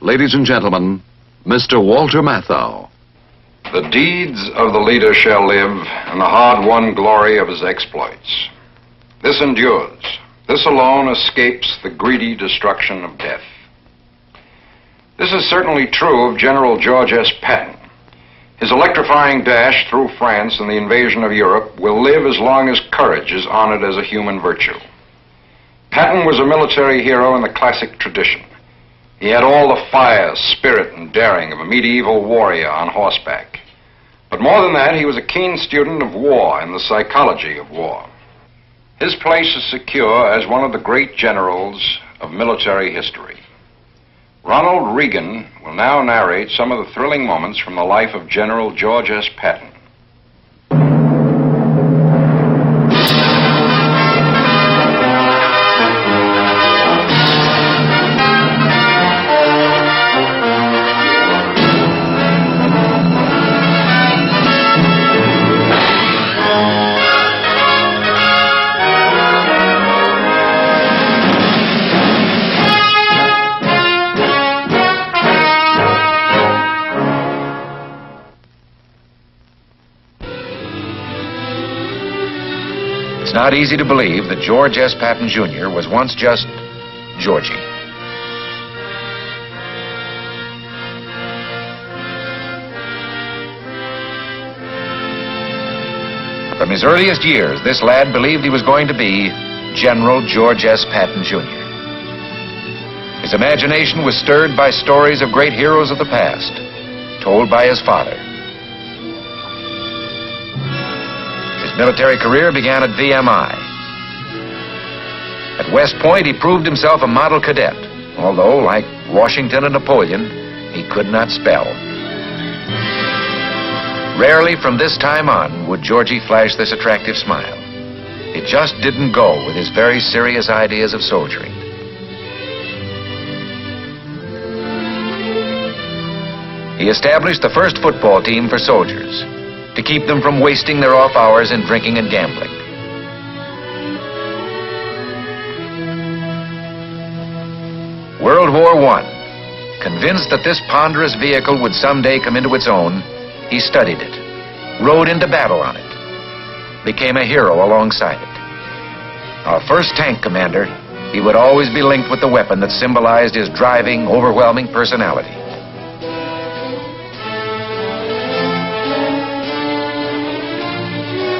Ladies and gentlemen, Mr. Walter Matthau. The deeds of the leader shall live, and the hard-won glory of his exploits. This endures. This alone escapes the greedy destruction of death. This is certainly true of General George S. Patton. His electrifying dash through France and the invasion of Europe will live as long as courage is honored as a human virtue. Patton was a military hero in the classic tradition. He had all the fire, spirit, and daring of a medieval warrior on horseback. But more than that, he was a keen student of war and the psychology of war. His place is secure as one of the great generals of military history. Ronald Reagan will now narrate some of the thrilling moments from the life of General George S. Patton. It's not easy to believe that George S. Patton, Jr. was once just Georgie. From his earliest years, this lad believed he was going to be General George S. Patton, Jr. His imagination was stirred by stories of great heroes of the past, told by his father. Military career began at VMI. At West Point, he proved himself a model cadet, although, like Washington and Napoleon, he could not spell. Rarely from this time on would Georgie flash this attractive smile. It just didn't go with his very serious ideas of soldiering. He established the first football team for soldiers, to keep them from wasting their off hours in drinking and gambling. World War I. Convinced that this ponderous vehicle would someday come into its own, he studied it, rode into battle on it, became a hero alongside it. Our first tank commander, he would always be linked with the weapon that symbolized his driving, overwhelming personality.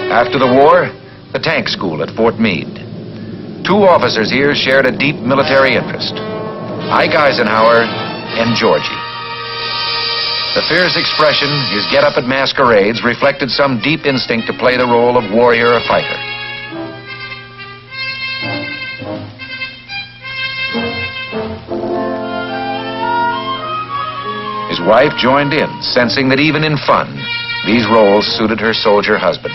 After the war, the tank school at Fort Meade. Two officers here shared a deep military interest, Ike Eisenhower and Georgie. The fierce expression, his get-up at masquerades, reflected some deep instinct to play the role of warrior or fighter. His wife joined in, sensing that even in fun, these roles suited her soldier husband.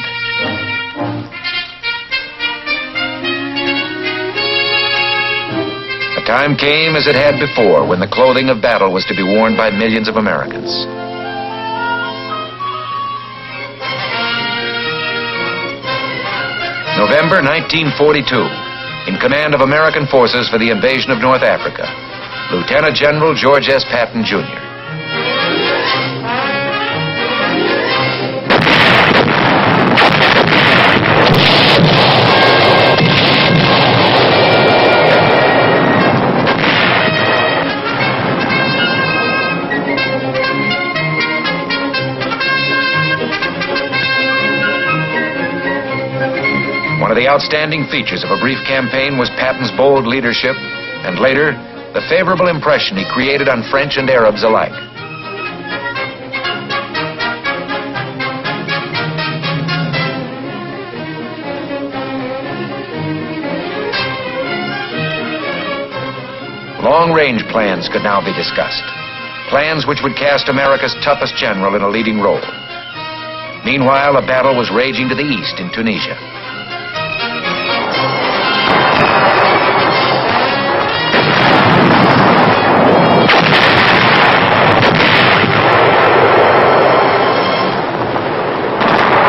The time came, as it had before, when the clothing of battle was to be worn by millions of Americans. November 1942, in command of American forces for the invasion of North Africa, Lieutenant General George S. Patton, Jr. One of the outstanding features of a brief campaign was Patton's bold leadership, and later, the favorable impression he created on French and Arabs alike. Long-range plans could now be discussed. Plans which would cast America's toughest general in a leading role. Meanwhile, a battle was raging to the east in Tunisia.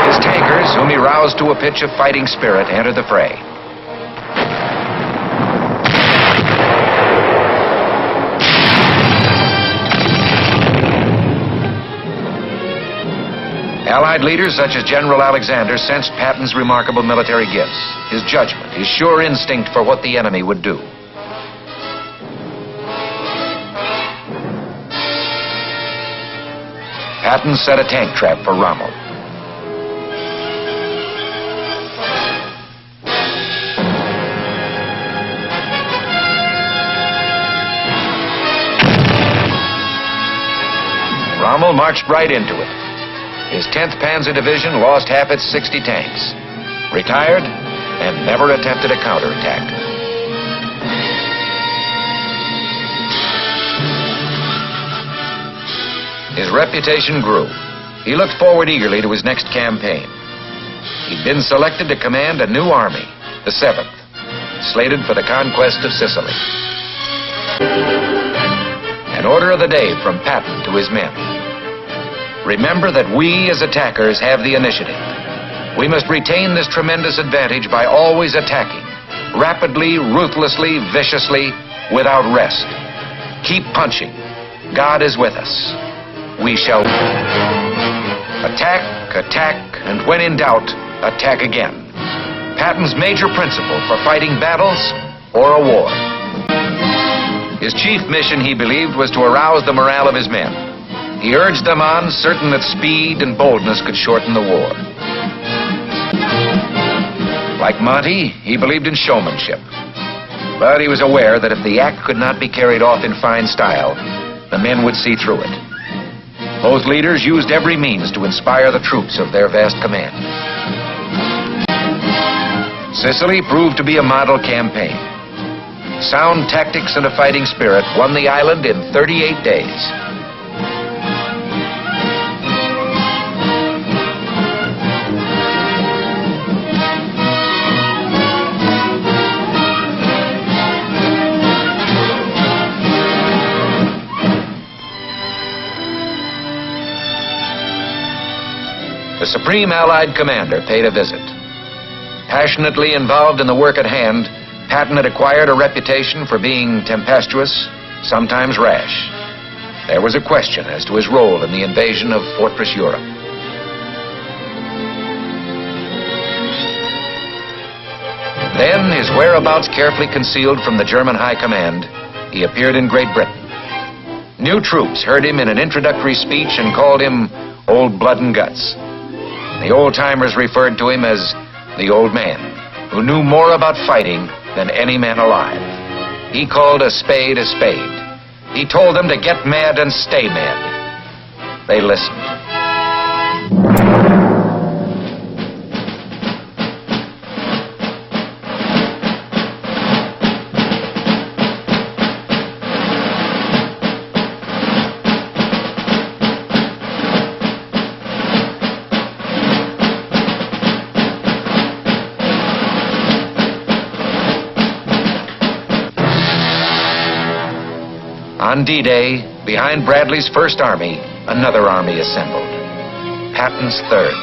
His tankers, whom he roused to a pitch of fighting spirit, entered the fray. Allied leaders such as General Alexander sensed Patton's remarkable military gifts, his judgment, his sure instinct for what the enemy would do. Patton set a tank trap for Rommel. Rommel marched right into it. His 10th Panzer Division lost half its 60 tanks, retired, and never attempted a counterattack. His reputation grew. He looked forward eagerly to his next campaign. He'd been selected to command a new army, the 7th, slated for the conquest of Sicily. An order of the day from Patton to his men. Remember that we as attackers have the initiative. We must retain this tremendous advantage by always attacking, rapidly, ruthlessly, viciously, without rest. Keep punching. God is with us. We shall attack, attack, and when in doubt, attack again. Patton's major principle for fighting battles or a war. His chief mission, he believed, was to arouse the morale of his men. He urged them on, certain that speed and boldness could shorten the war. Like Monty, he believed in showmanship. But he was aware that if the act could not be carried off in fine style, the men would see through it. Both leaders used every means to inspire the troops of their vast command. Sicily proved to be a model campaign. Sound tactics and a fighting spirit won the island in 38 days. The Supreme Allied Commander paid a visit. Passionately involved in the work at hand, Patton had acquired a reputation for being tempestuous, sometimes rash. There was a question as to his role in the invasion of Fortress Europe. Then, his whereabouts carefully concealed from the German High Command, he appeared in Great Britain. New troops heard him in an introductory speech and called him Old Blood and Guts. The old-timers referred to him as the Old Man, who knew more about fighting than any man alive. He called a spade a spade. He told them to get mad and stay mad. They listened. On D-Day, behind Bradley's First Army, another army assembled. Patton's Third.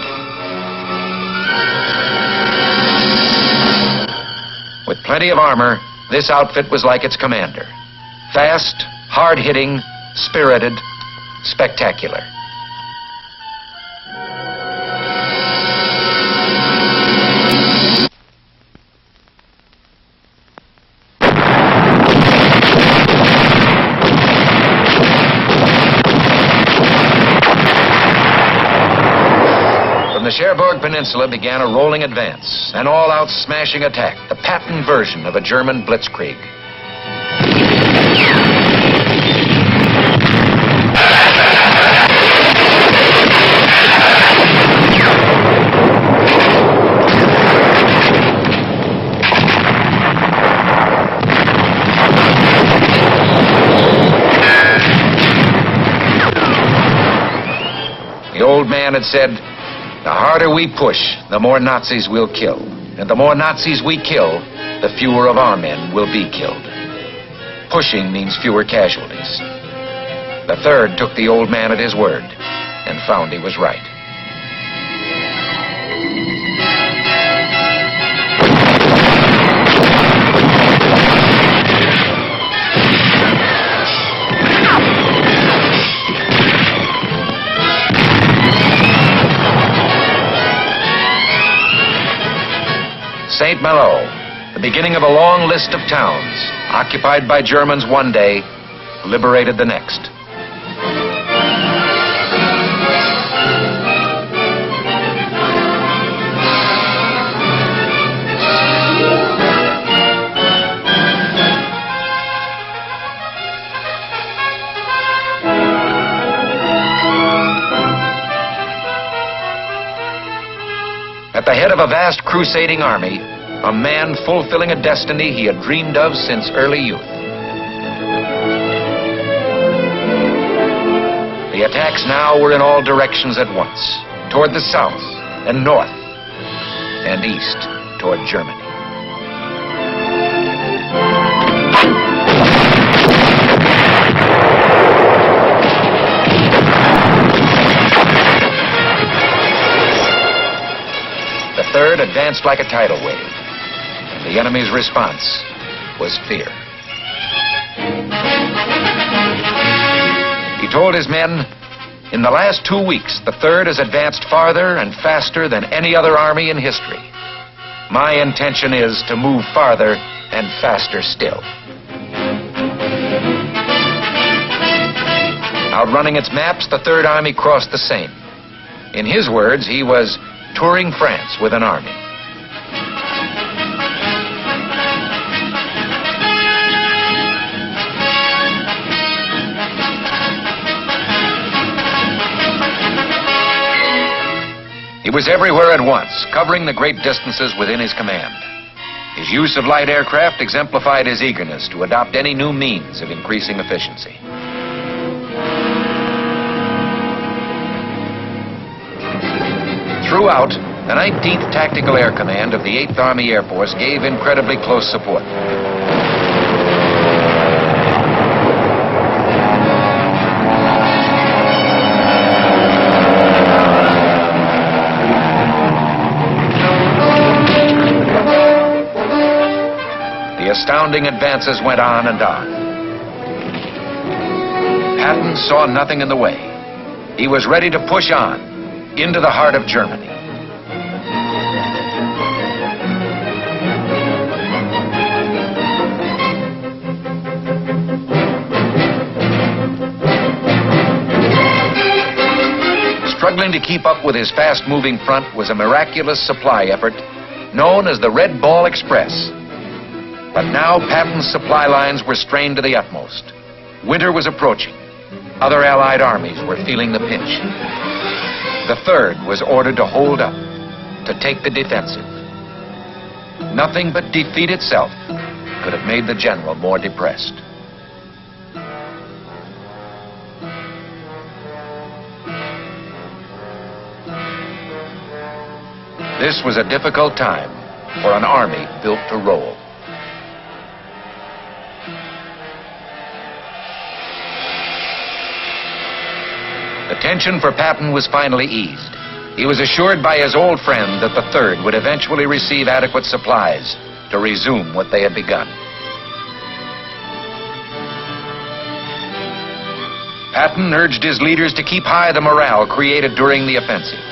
With plenty of armor, this outfit was like its commander. Fast, hard-hitting, spirited, spectacular. The Cherbourg Peninsula began a rolling advance, an all-out smashing attack, the Patton version of a German blitzkrieg. The old man had said, "The harder we push, the more Nazis we'll kill. And the more Nazis we kill, the fewer of our men will be killed. Pushing means fewer casualties." The Third took the old man at his word and found he was right. St. Malo, the beginning of a long list of towns, occupied by Germans one day, liberated the next. At the head of a vast crusading army, a man fulfilling a destiny he had dreamed of since early youth. The attacks now were in all directions at once, toward the south and north, and east toward Germany. The third advanced like a tidal wave, and the enemy's response was fear. He told his men, "In the last 2 weeks, the third has advanced farther and faster than any other army in history. My intention is to move farther and faster still." Outrunning its maps, the Third Army crossed the Seine. In his words, he was touring France with an army. He was everywhere at once, covering the great distances within his command. His use of light aircraft exemplified his eagerness to adopt any new means of increasing efficiency. Throughout, the 19th Tactical Air Command of the 8th Army Air Force gave incredibly close support. The astounding advances went on and on. Patton saw nothing in the way. He was ready to push on into the heart of Germany. Struggling to keep up with his fast-moving front was a miraculous supply effort known as the Red Ball Express. But now Patton's supply lines were strained to the utmost. Winter was approaching. Other Allied armies were feeling the pinch. The Third was ordered to hold up, to take the defensive. Nothing but defeat itself could have made the general more depressed. This was a difficult time for an army built to roll. The tension for Patton was finally eased. He was assured by his old friend that the Third would eventually receive adequate supplies to resume what they had begun. Patton urged his leaders to keep high the morale created during the offensive.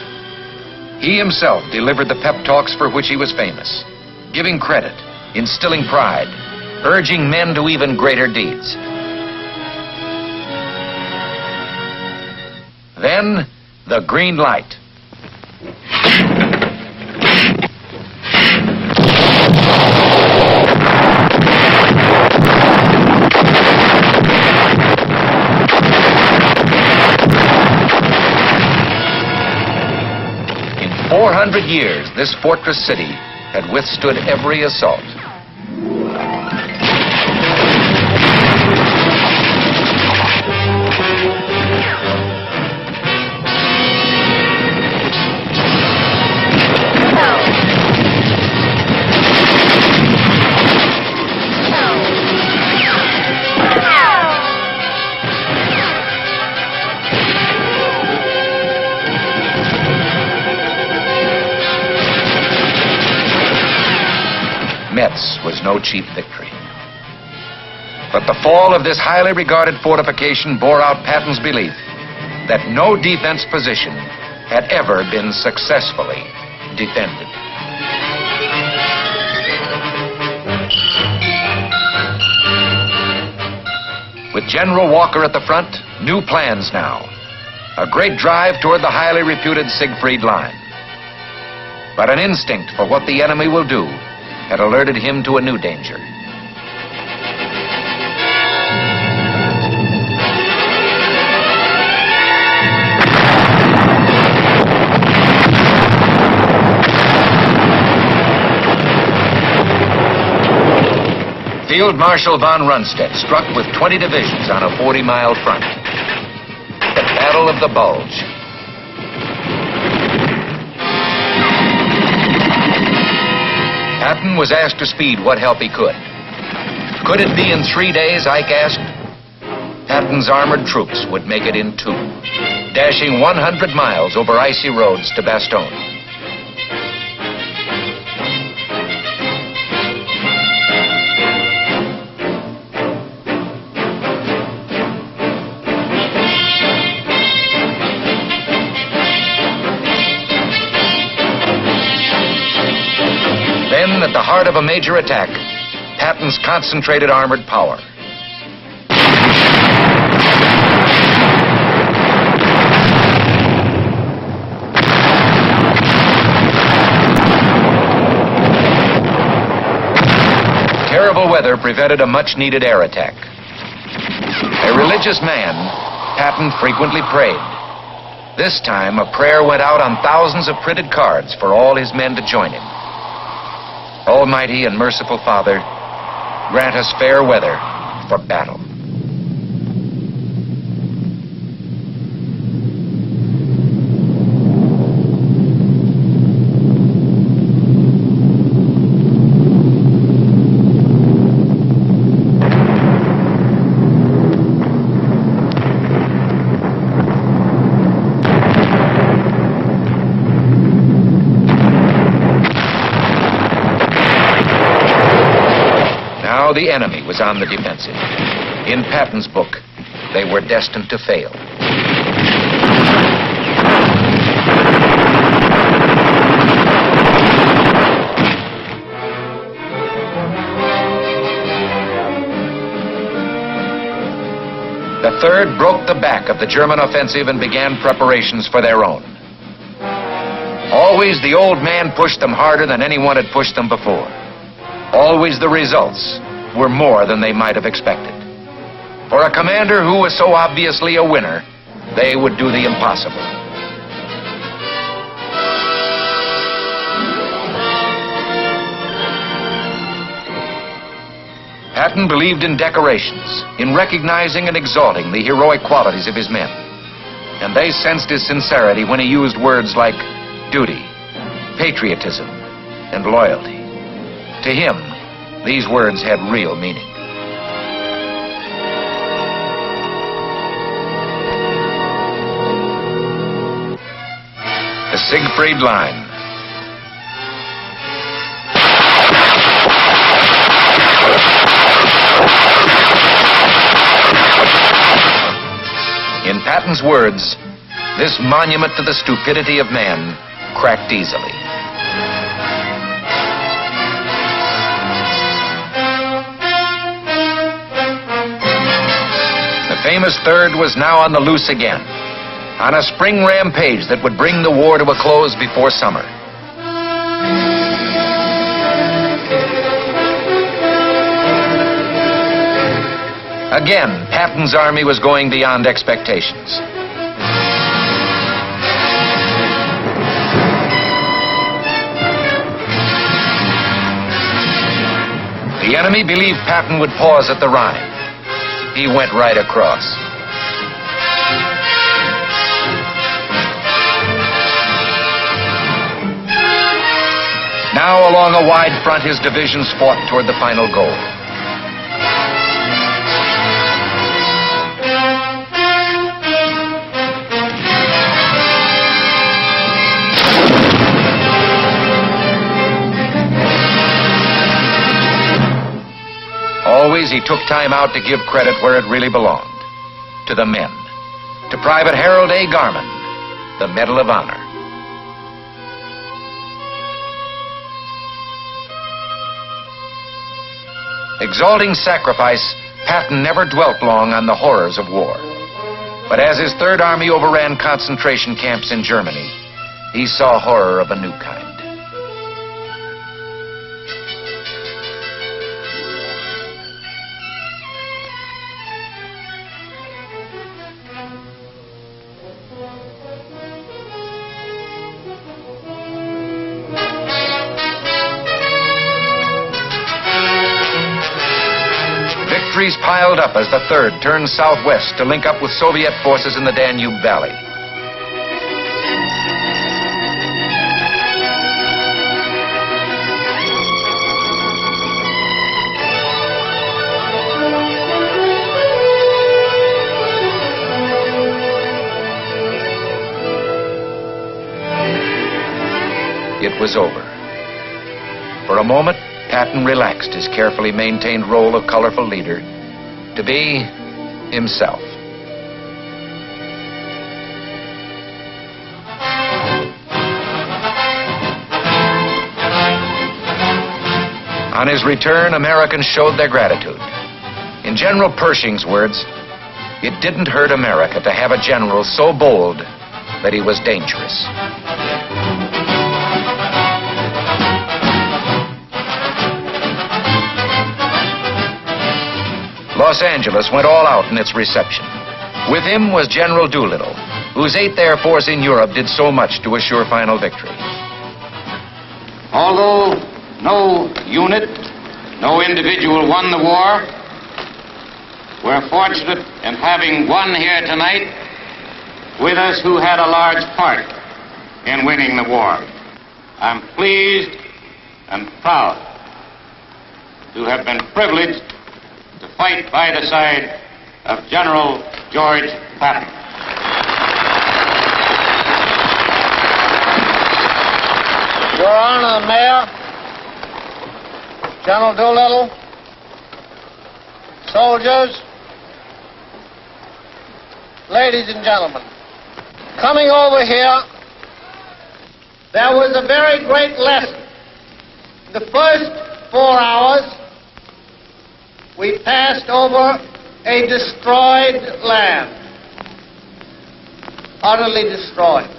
He himself delivered the pep talks for which he was famous, giving credit, instilling pride, urging men to even greater deeds. Then, the green light. In 400 years, this fortress city had withstood every assault. Metz was no cheap victory. But the fall of this highly regarded fortification bore out Patton's belief that no defense position had ever been successfully defended. General Walker at the front, new plans now. A great drive toward the highly reputed Siegfried Line. But an instinct for what the enemy will do had alerted him to a new danger. Field Marshal von Rundstedt struck with 20 divisions on a 40-mile front. The Battle of the Bulge. Patton was asked to speed what help he could. Could it be in 3 days, Ike asked? Patton's armored troops would make it in 2, dashing 100 miles over icy roads to Bastogne. Then, at the heart of a major attack, Patton's concentrated armored power. Terrible weather prevented a much-needed air attack. A religious man, Patton frequently prayed. This time, a prayer went out on thousands of printed cards for all his men to join him. Almighty and merciful Father, grant us fair weather for battle. Now the enemy was on the defensive. In Patton's book, they were destined to fail. The 3rd broke the back of the German offensive and began preparations for their own. Always the old man pushed them harder than anyone had pushed them before. Always the results were more than they might have expected. For a commander who was so obviously a winner, they would do the impossible. Patton believed in decorations, in recognizing and exalting the heroic qualities of his men. And they sensed his sincerity when he used words like duty, patriotism, and loyalty. To him, these words had real meaning. The Siegfried Line. In Patton's words, this monument to the stupidity of man cracked easily. The famous 3rd was now on the loose again, on a spring rampage that would bring the war to a close before summer. Again, Patton's army was going beyond expectations. The enemy believed Patton would pause at the Rhine. He went right across. Now, along a wide front, his divisions fought toward the final goal. Always he took time out to give credit where it really belonged, to the men, to Private Harold A. Garman, the Medal of Honor. Exalting sacrifice, Patton never dwelt long on the horrors of war. But as his Third Army overran concentration camps in Germany, he saw horror of a new kind. Victories piled up as the Third turned southwest to link up with Soviet forces in the Danube Valley. It was over. For a moment, Patton relaxed his carefully maintained role of colorful leader to be himself. On his return, Americans showed their gratitude. In General Pershing's words, it didn't hurt America to have a general so bold that he was dangerous. Los Angeles went all out in its reception. With him was General Doolittle, whose 8th Air Force in Europe did so much to assure final victory. Although no unit, no individual won the war, we're fortunate in having one here tonight with us who had a large part in winning the war. I'm pleased and proud to have been privileged to fight by the side of General George Patton. Your Honor, the Mayor, General Doolittle, soldiers, ladies and gentlemen, coming over here, there was a very great lesson. The first 4 hours, we passed over a destroyed land, utterly destroyed.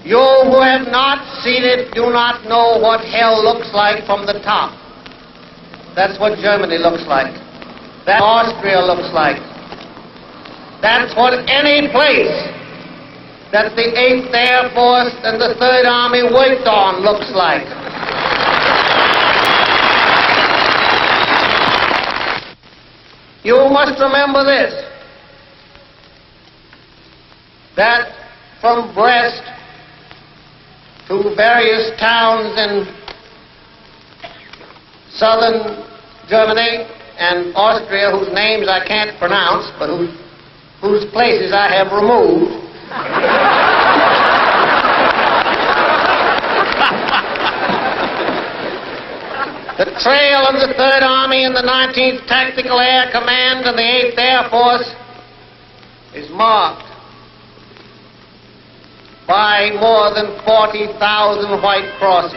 You who have not seen it do not know what hell looks like from the top. That's what Germany looks like. That's what Austria looks like. That's what any place that the 8th Air Force and the Third Army worked on looks like. You must remember this, that from Brest to various towns in southern Germany and Austria, whose names I can't pronounce, but whose places I have removed, the trail of the Third Army and the 19th Tactical Air Command and the 8th Air Force is marked by more than 40,000 white crosses,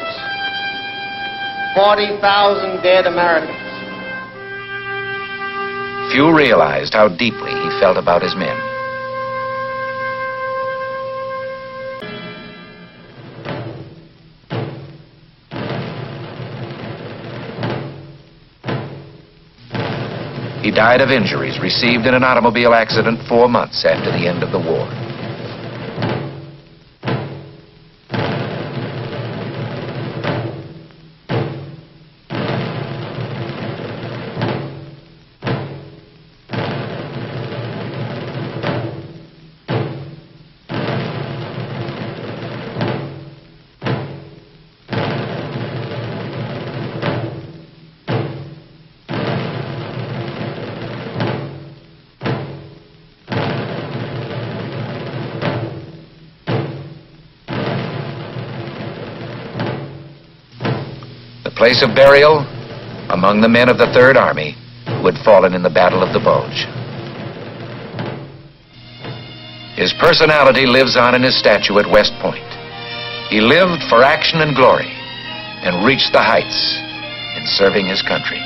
40,000 dead Americans. Few realized how deeply he felt about his men. He died of injuries received in an automobile accident 4 months after the end of the war. Place of burial among the men of the Third Army who had fallen in the Battle of the Bulge. His personality lives on in his statue at West Point. He lived for action and glory and reached the heights in serving his country.